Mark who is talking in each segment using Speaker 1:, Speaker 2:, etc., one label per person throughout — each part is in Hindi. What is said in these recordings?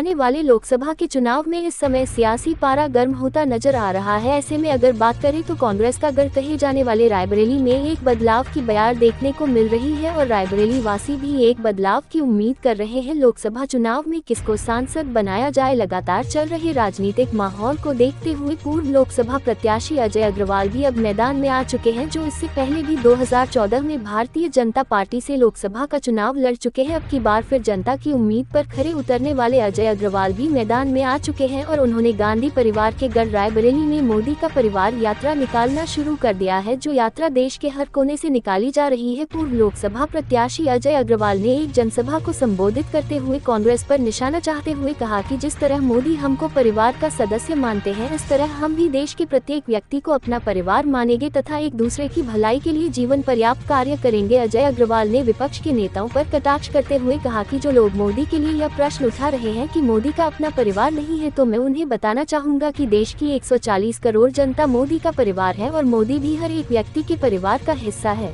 Speaker 1: आने वाले लोकसभा के चुनाव में इस समय सियासी पारा गर्म होता नजर आ रहा है। ऐसे में अगर बात करें तो कांग्रेस का गढ़ कहे जाने वाले रायबरेली में एक बदलाव की बयार देखने को मिल रही है और रायबरेली वासी भी एक बदलाव की उम्मीद कर रहे हैं। लोकसभा चुनाव में किसको सांसद बनाया जाए, लगातार चल रहे राजनीतिक माहौल को देखते हुए पूर्व लोकसभा प्रत्याशी अजय अग्रवाल भी अब मैदान में आ चुके हैं, जो इससे पहले भी 2014 में भारतीय जनता पार्टी से लोकसभा का चुनाव लड़ चुके हैं। अब की बार फिर जनता की उम्मीद पर खरे उतरने वाले अजय अग्रवाल भी मैदान में आ चुके हैं और उन्होंने गांधी परिवार के गढ़ रायबरेली में मोदी का परिवार यात्रा निकालना शुरू कर दिया है, जो यात्रा देश के हर कोने से निकाली जा रही है। पूर्व लोकसभा प्रत्याशी अजय अग्रवाल ने एक जनसभा को संबोधित करते हुए कांग्रेस पर निशाना चाहते हुए कहा कि जिस तरह मोदी हमको परिवार का सदस्य मानते हैं, इस तरह हम भी देश के प्रत्येक व्यक्ति को अपना परिवार मानेंगे तथा एक दूसरे की भलाई के लिए जीवन पर्याप्त कार्य करेंगे। अजय अग्रवाल ने विपक्ष के नेताओं पर कटाक्ष करते हुए कहा कि जो लोग मोदी के लिए यह प्रश्न उठा रहे हैं कि मोदी का अपना परिवार नहीं है, तो मैं उन्हें बताना चाहूंगा कि देश की 140 करोड़ जनता मोदी का परिवार है और मोदी भी हर एक व्यक्ति के परिवार का हिस्सा है।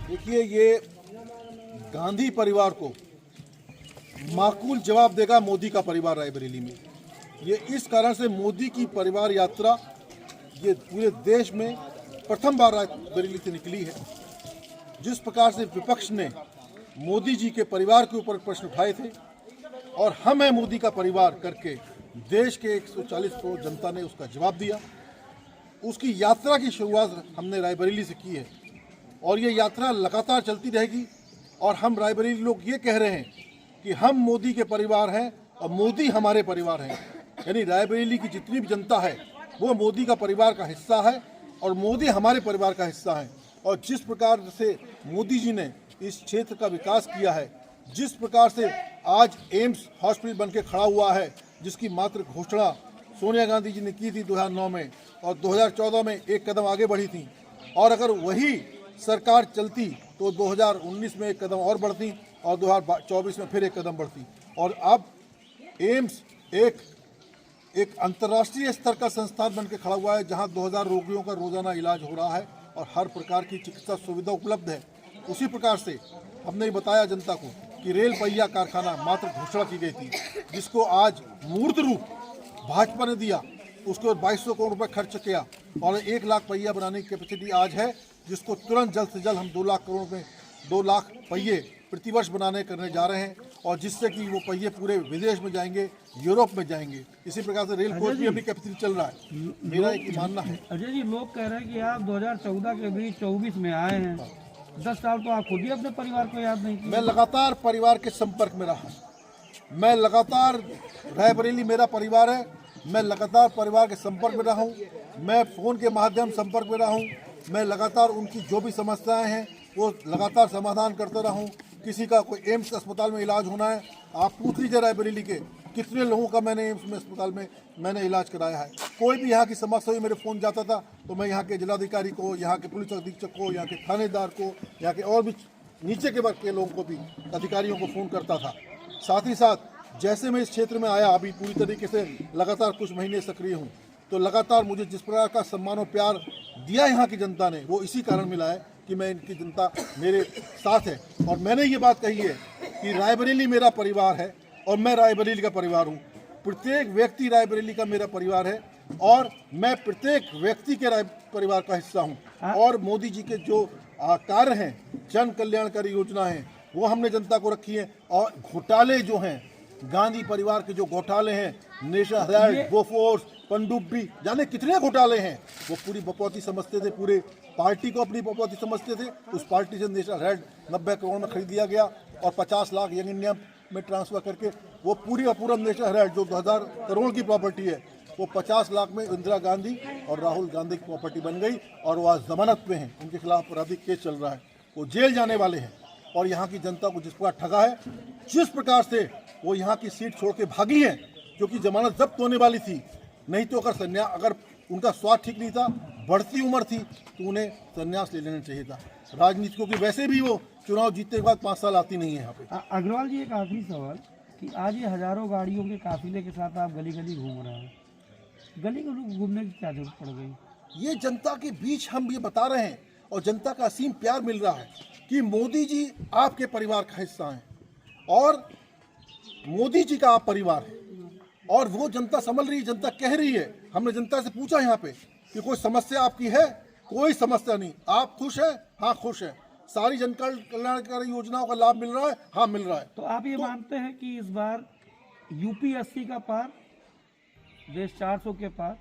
Speaker 2: देखिए, ये गांधी परिवार को माकूल जवाब देगा मोदी का परिवार रायबरेली में। ये इस कारण से मोदी की परिवार यात्रा ये पूरे देश में प्रथम बार रायबरेली से निकली है। जिस प्रकार से विपक्ष ने मोदी जी के परिवार के ऊपर प्रश्न उठाए थे और हम है मोदी का परिवार करके देश के 140 करोड़ जनता ने उसका जवाब दिया। उसकी यात्रा की शुरुआत हमने रायबरेली से की है और ये यात्रा लगातार चलती रहेगी। और हम रायबरेली लोग ये कह रहे हैं कि हम मोदी के परिवार हैं और मोदी हमारे परिवार हैं, यानी रायबरेली की जितनी भी जनता है वो मोदी का परिवार का हिस्सा है और मोदी हमारे परिवार का हिस्सा है। और जिस प्रकार से मोदी जी ने इस क्षेत्र का विकास किया है, जिस प्रकार से आज एम्स हॉस्पिटल बन के खड़ा हुआ है, जिसकी मात्र घोषणा सोनिया गांधी जी ने की थी 2009 में और 2014 में एक कदम आगे बढ़ी थी, और अगर वही सरकार चलती तो 2019 में एक कदम और बढ़ती और 2024 में फिर एक कदम बढ़ती। और अब एम्स एक अंतर्राष्ट्रीय स्तर का संस्थान बन के खड़ा हुआ है, जहां 2000 रोगियों का रोजाना इलाज हो रहा है और हर प्रकार की चिकित्सा सुविधा उपलब्ध है। उसी प्रकार से हमने बताया जनता को कि रेल पहिया कारखाना मात्र घोषणा की गई थी, जिसको आज मूर्त रूप भाजपा ने दिया। उसको 2200 करोड़ रुपए खर्च किया और 1 लाख पहिया बनाने की कैपेसिटी आज है, जिसको तुरंत जल्द से जल्द हम 2 लाख करोड़ में 2 लाख पहिए प्रतिवर्ष करने जा रहे हैं, और जिससे कि वो पहिए पूरे विदेश में जाएंगे, यूरोप में जाएंगे। इसी प्रकार से रेल कोच भी अभी कैपेसिटी चल रहा है। मेरा एक मानना है।
Speaker 3: अजय जी, लोग कह रहे हैं कि आप 2014 के बीच 24 में आए हैं, 10 साल तो आप खुद ही अपने परिवार को याद नहीं किए।
Speaker 2: मैं लगातार परिवार के संपर्क में रहा, मैं लगातार रायबरेली मेरा परिवार है, मैं लगातार परिवार के संपर्क में रहा हूँ, मैं फ़ोन के माध्यम संपर्क में रहा हूँ, मैं लगातार उनकी जो भी समस्याएं हैं वो लगातार समाधान करता रहा हूँ। किसी का कोई एम्स अस्पताल में इलाज होना है, आप पूछ लीजिए रायबरेली के कितने लोगों का मैंने एम्स में अस्पताल में मैंने इलाज कराया है। कोई भी यहाँ की समस्या हुई मेरे फ़ोन जाता था तो मैं यहाँ के जिलाधिकारी को, यहाँ के पुलिस अधीक्षक को, यहाँ के थानेदार को, यहाँ के और भी नीचे के वर्ग के लोगों को भी, अधिकारियों को फ़ोन करता था। साथ ही साथ जैसे मैं इस क्षेत्र में आया, अभी पूरी तरीके से लगातार कुछ महीने सक्रिय हूँ, तो लगातार मुझे जिस प्रकार का सम्मान और प्यार दिया यहाँ की जनता ने, वो इसी कारण मिला है कि मैं इनकी जनता मेरे साथ है। और मैंने ये बात कही है कि रायबरेली मेरा परिवार है और मैं रायबरेली का परिवार हूँ। प्रत्येक व्यक्ति रायबरेली का मेरा परिवार है और मैं प्रत्येक व्यक्ति के परिवार का हिस्सा हूँ। और मोदी जी के जो कार्य हैं, जन कल्याणकारी योजना है, वो हमने जनता को रखी है। और घोटाले जो हैं, गांधी परिवार के जो घोटाले हैं, नेशनल हेराल्ड, बोफोर्स, पनडुब्बी, जाने कितने घोटाले हैं, वो पूरी बकौती समझते थे, पूरे पार्टी को अपनी बकौती समझते थे। उस पार्टी से नेशनल हेराल्ड 90 करोड़ में खरीद दिया गया और 50 लाख यंग इंडिया में ट्रांसफर करके वो पूरी का पूरा नेशनल हेराल्ड जो 2000 करोड़ की प्रॉपर्टी है, वो 50 लाख में इंदिरा गांधी और राहुल गांधी की प्रॉपर्टी बन गई और वो आज जमानत पे हैं। उनके खिलाफ आपराधिक केस चल रहा है, वो जेल जाने वाले हैं। और यहाँ की जनता को जिस प्रकार ठगा है, जिस प्रकार से वो यहाँ की सीट छोड़ के भागी है, क्योंकि जमानत जब्त होने वाली थी। नहीं तो अगर उनका स्वास्थ्य ठीक नहीं था, बढ़ती उम्र थी, तो उन्हें संन्यास ले लेना चाहिए था। राजनीतिकों की वैसे भी वो चुनाव जीतने के बाद 5 साल आती नहीं है यहाँ पे।
Speaker 3: अग्रवाल जी, एक आखिरी सवाल कि आज ये हजारों गाड़ियों के काफिले के साथ आप गली गली घूम रहे हैं, गली गली घूमने की क्या जरूरत पड़ गई?
Speaker 2: ये जनता के बीच हम ये बता रहे हैं और जनता का असीम प्यार मिल रहा है कि मोदी जी आपके परिवार का हिस्सा हैं और मोदी जी का आप परिवार है, और वो जनता समझ रही है, जनता कह रही है। हमने जनता से पूछा यहाँ पे कि कोई समस्या आपकी है? कोई समस्या नहीं। आप खुश हैं? हाँ खुश हैं। सारी जन कल्याणकारी योजनाओं का लाभ मिल रहा है? हाँ मिल रहा है।
Speaker 3: तो आप ये मानते हैं कि इस बार यूपी 80 का पार, देश 400 के पार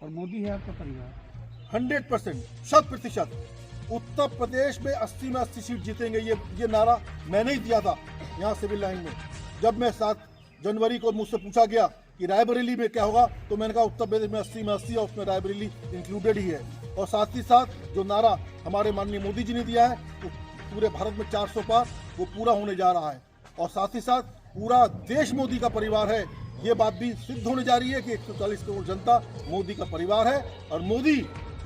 Speaker 3: और मोदी है आपका परिवार?
Speaker 2: 100%, 100%। उत्तर प्रदेश में 80 में 80 सीट जीतेंगे, ये नारा मैंने ही दिया था यहाँ सिविल लाइन में। जब मैं 7 जनवरी को मुझसे पूछा गया कि रायबरेली में क्या होगा, तो मैंने कहा उत्तर प्रदेश में 80 में 80 और उसमें रायबरेली इंक्लूडेड ही है। और साथ ही साथ जो नारा हमारे माननीय मोदी जी ने दिया है, तो पूरे भारत में 400 पार वो पूरा होने जा रहा है। और साथ ही साथ पूरा देश मोदी का परिवार है, ये बात भी सिद्ध होने जा रही है कि 140 करोड़ जनता मोदी का परिवार है और मोदी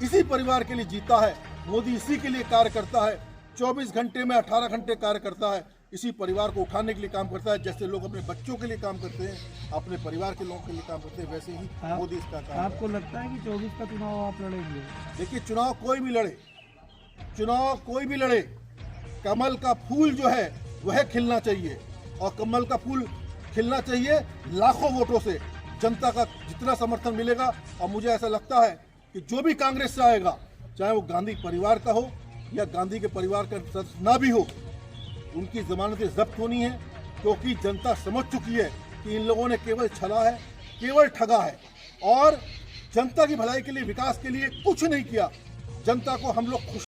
Speaker 2: इसी परिवार के लिए जीता है। मोदी इसी के लिए कार्य करता है, 24 घंटे में 18 घंटे कार्य करता है, इसी परिवार को उठाने के लिए काम करता है। जैसे लोग अपने बच्चों के लिए काम करते हैं, अपने परिवार के लोगों के लिए काम करते हैं, वैसे ही मोदी इसका काम।
Speaker 3: आपको लगता है कि 24 का चुनाव आप लड़ेंगे?
Speaker 2: देखिए, चुनाव कोई भी लड़े, कमल का फूल जो है वह खिलना चाहिए, और कमल का फूल खिलना चाहिए लाखों वोटों से। जनता का जितना समर्थन मिलेगा, और मुझे ऐसा लगता है कि जो भी कांग्रेस से आएगा, चाहे वो गांधी परिवार का हो या गांधी के परिवार का सदस्य ना भी हो, उनकी जमानतें जब्त होनी है, क्योंकि जनता समझ चुकी है कि इन लोगों ने केवल छला है, केवल ठगा है, और जनता की भलाई के लिए, विकास के लिए कुछ नहीं किया। जनता को हम लोग खुश